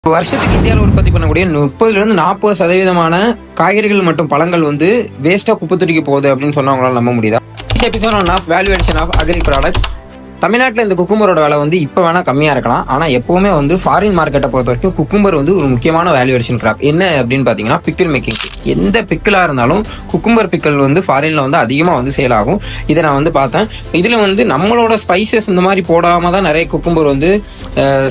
ஒரு வருஷத்துக்கு இந்தியாவில் உற்பத்தி பண்ணக்கூடிய 30-40% காய்கறிகள் மற்றும் பழங்கள் வந்து வேஸ்டா குப்பை தொட்டிக்கு போகுது அப்படின்னு சொன்னவங்களால நம்ப முடியுதா? Episode of valuation of agri product. தமிழ்நாட்டில் இந்த குக்கும்பரோட விலை வந்து இப்போ வேணால் கம்மியாக இருக்கலாம். ஆனால் எப்போவுமே வந்து ஃபாரின் மார்க்கெட்டை பொறுத்த வரைக்கும் குக்கும்பர் வந்து ஒரு முக்கியமான வேல்யூவேஷன் கிராப். என்ன அப்படின்னு பார்த்தீங்கன்னா பிக்கிள் மேக்கிங். எந்த பிக்கிளாக இருந்தாலும் குக்கும்பர் பிக்கிள் வந்து ஃபாரினில் வந்து அதிகமாக வந்து சேல் ஆகும். இதை நான் வந்து பார்த்தேன். இதில் வந்து நம்மளோட ஸ்பைசஸ் இந்த மாதிரி போடாமல் தான் நிறைய குக்கும்பர் வந்து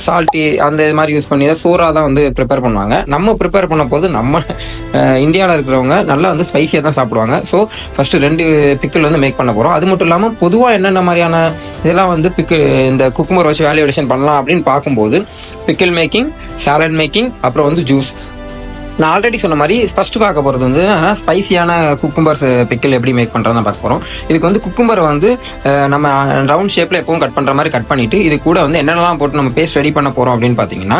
சால்ட்டி அந்த மாதிரி யூஸ் பண்ணி தான் சோறாக தான் வந்து ப்ரிப்பேர் பண்ணுவாங்க. நம்ம ப்ரிப்பேர் பண்ண போது நம்ம இந்தியாவில் இருக்கிறவங்க நல்லா வந்து ஸ்பைசியாக தான் சாப்பிடுவாங்க. ஸோ ஃபஸ்ட்டு 2 பிக்கிள் வந்து மேக் பண்ண போகிறோம். அது மட்டும் இல்லாமல் பொதுவாக என்னென்ன மாதிரியான இதெல்லாம் வந்து இந்த குக்கும்பர் வச்சு வேல்யூவேஷன் பண்ணலாம் அப்படின்னு பார்க்கும்போது பிக்கிள் மேக்கிங், சாலட் மேக்கிங், அப்புறம் வந்து ஜூஸ். நான் ஆல்ரெடி சொன்ன மாதிரி ஃபர்ஸ்ட் பார்க்க போகிறது வந்து ஸ்பைசியான குக்கும்பர்ஸ் பிக்கிள் எப்படி மேக் பண்ணுறதுன்னு பார்க்க போகிறோம். இதுக்கு வந்து குக்கும்பரை வந்து நம்ம ரவுண்ட் ஷேப்பில் எப்பவும் கட் பண்ணுற மாதிரி கட் பண்ணிவிட்டு இது கூட வந்து என்னென்னலாம் போட்டு நம்ம பேஸ்ட் ரெடி பண்ண போகிறோம் அப்படின்னு பார்த்தீங்கன்னா,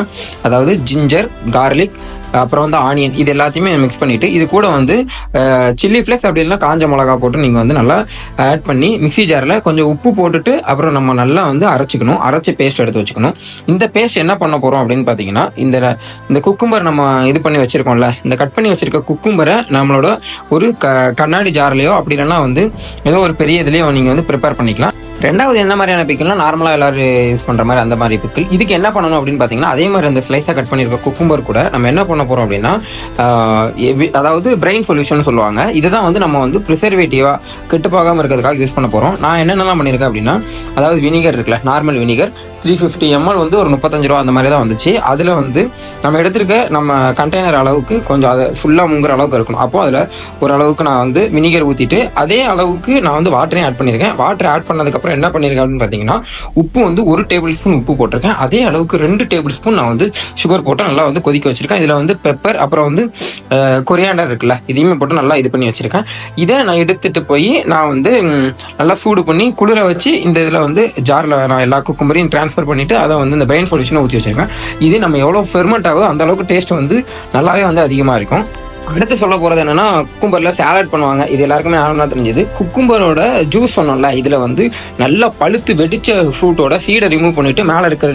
அதாவது ஜிஞ்சர், கார்லிக், அப்புறம் வந்து ஆனியன், இது எல்லாத்தையுமே மிக்ஸ் பண்ணிவிட்டு இது கூட வந்து சில்லி ஃப்ளேக்ஸ் அப்படி இல்லைனா காஞ்ச மிளகா போட்டு நீங்கள் வந்து நல்லா ஆட் பண்ணி மிக்ஸி ஜாரில் கொஞ்சம் உப்பு போட்டுட்டு அப்புறம் நம்ம நல்லா வந்து அரைச்சிக்கணும். அரைச்சி பேஸ்ட் எடுத்து வச்சுக்கணும். இந்த பேஸ்ட் என்ன பண்ண போகிறோம் அப்படின்னு பார்த்தீங்கன்னா, இந்த குக்கும்பர் நம்ம இது பண்ணி வச்சுருக்கோம்ல, இந்த கட் பண்ணி வச்சுருக்க குக்கும்பரை நம்மளோட ஒரு கண்ணாடி ஜார்லையோ அப்படி இல்லைன்னா வந்து ஏதோ ஒரு பெரிய இதுலேயோ நீங்கள் வந்து ப்ரிப்பேர் பண்ணிக்கலாம். ரெண்டாவது என்ன மாதிரியான பிக்கிள்னா நார்மலாக எல்லாரும் யூஸ் பண்ணுற மாதிரி அந்த மாதிரி பிக்கிள். இதுக்கு என்ன பண்ணணும் அப்படின்னு பார்த்தீங்கன்னா, அதே மாதிரி அந்த ஸ்லைஸாக கட் பண்ணியிருக்க குக்கும்பர் கூட நம்ம என்ன பண்ண போகிறோம் அப்படின்னா, அதாவது பிரெயின் சொல்யூஷன் சொல்லுவாங்க. இதுதான் வந்து நம்ம வந்து ப்ரிசர்வேட்டிவாக கெட்டு போகாமல் இருக்கிறதுக்காக யூஸ் பண்ண போகிறோம். நான் என்னென்னலாம் பண்ணியிருக்கேன் அப்படின்னா, அதாவது வினிகர் இருக்குல்ல, நார்மல் வினிகர் 350 ml வந்து ஒரு 35 ரூபா அந்த மாதிரி தான் வந்துச்சு. அதில் வந்து நம்ம எடுத்துருக்க நம்ம கண்டெய்னர் அளவுக்கு கொஞ்சம் அதை ஃபுல்லாக முங்குற அளவுக்கு இருக்கணும். அப்போது அதில் ஓரளவுக்கு நான் வந்து வினிகர் ஊற்றிட்டு அதே அளவுக்கு நான் வந்து வாட்டரையும் ஆட் பண்ணியிருக்கேன். வாட்டர் ஆட் பண்ணதுக்கப்புறம் என்ன பண்ணியிருக்கேன் அப்படின்னு பார்த்தீங்கன்னா, உப்பு வந்து 1 டேபிள் ஸ்பூன் உப்பு போட்டிருக்கேன். அதே அளவுக்கு 2 டேபிள் ஸ்பூன் நான் வந்து சுகர் போட்டு நல்லா வந்து கொதிக்க வச்சிருக்கேன். இதில் வந்து பெப்பர் அப்புறம் வந்து கொரியாண்டர் இருக்குல்ல, இதையுமே போட்டு நல்லா இது பண்ணி வச்சிருக்கேன். இதை நான் எடுத்துட்டு போய் நான் வந்து நல்லா சூடு பண்ணி குளிர வச்சு இந்த இதில் வந்து ஜாரில் நான் எல்லா குக்கும்பரையும் ட்ரான்ஸ்ஃபர் பண்ணிட்டு அதை வந்து இந்த பிரெயின் சொல்யூஷனை ஊற்றி வச்சிருக்கேன். இது நம்ம எவ்வளோ ஃபெர்மெண்ட் ஆகுதோ அந்த அளவுக்கு டேஸ்ட் வந்து நல்லாவே வந்து அதிகமாக இருக்கும். அடுத்து சொல்ல போகிறது என்னன்னா, குக்கும்பரில் சாலட் பண்ணுவாங்க. இது எல்லாருக்குமே நார்மலாக தெரிஞ்சது. குக்கும்பரோட ஜூஸ் சொன்னோம்ல, இதில் வந்து நல்லா பழுத்து வெடிச்ச ஃப்ரூட்டோட சீடை ரிமூவ் பண்ணிவிட்டு மேலே இருக்கிற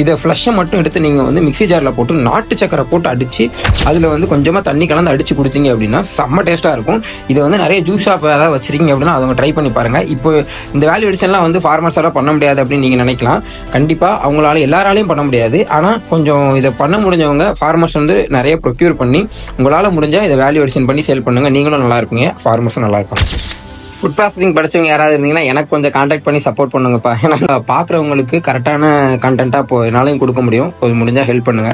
இதை ஃப்ளஷை மட்டும் எடுத்து நீங்கள் வந்து மிக்ஸி ஜாரில் போட்டு நாட்டு சக்கரை போட்டு அடித்து அதில் வந்து கொஞ்சமாக தண்ணி கலந்து அடித்து குடிச்சிங்க அப்படின்னா செம்ம டேஸ்ட்டாக இருக்கும். இதை வந்து நிறைய ஜூஸ் ஷாப் ஏதாவது வச்சிருக்கீங்க அப்படின்னா அவங்க ட்ரை பண்ணி பாருங்கள். இப்போ இந்த வேல்யூவேஷன்லாம் வந்து ஃபார்மர்ஸால் பண்ண முடியாது அப்படின்னு நீங்கள் நினைக்கலாம். கண்டிப்பாக அவங்களால எல்லாராலையும் பண்ண முடியாது. ஆனால் கொஞ்சம் இதை பண்ண முடிஞ்சவங்க ஃபார்மர்ஸ் வந்து நிறைய ப்ரொக்யூர் பண்ணி உங்களால் முடிஞ்ச இதை வேல்யூவேஷன் பண்ணி சேல் பண்ணுங்க. நீங்களும் நல்லா இருப்பீங்க, ஃபார்மர்ஸும் நல்லா இருப்பாங்க. ஃபுட் ப்ராசஸிங் படிச்சவங்க யாராவது இருந்தீங்கன்னா எனக்கு கொஞ்சம் கான்டாக்ட் பண்ணி சப்போர்ட் பண்ணுங்கப்பா. ஏன்னா பார்க்குறவங்களுக்கு கரெக்டான கண்டென்ட்டாக என்னாலையும் கொடுக்க முடியும். கொஞ்சம் முடிஞ்சால் ஹெல்ப் பண்ணுங்க.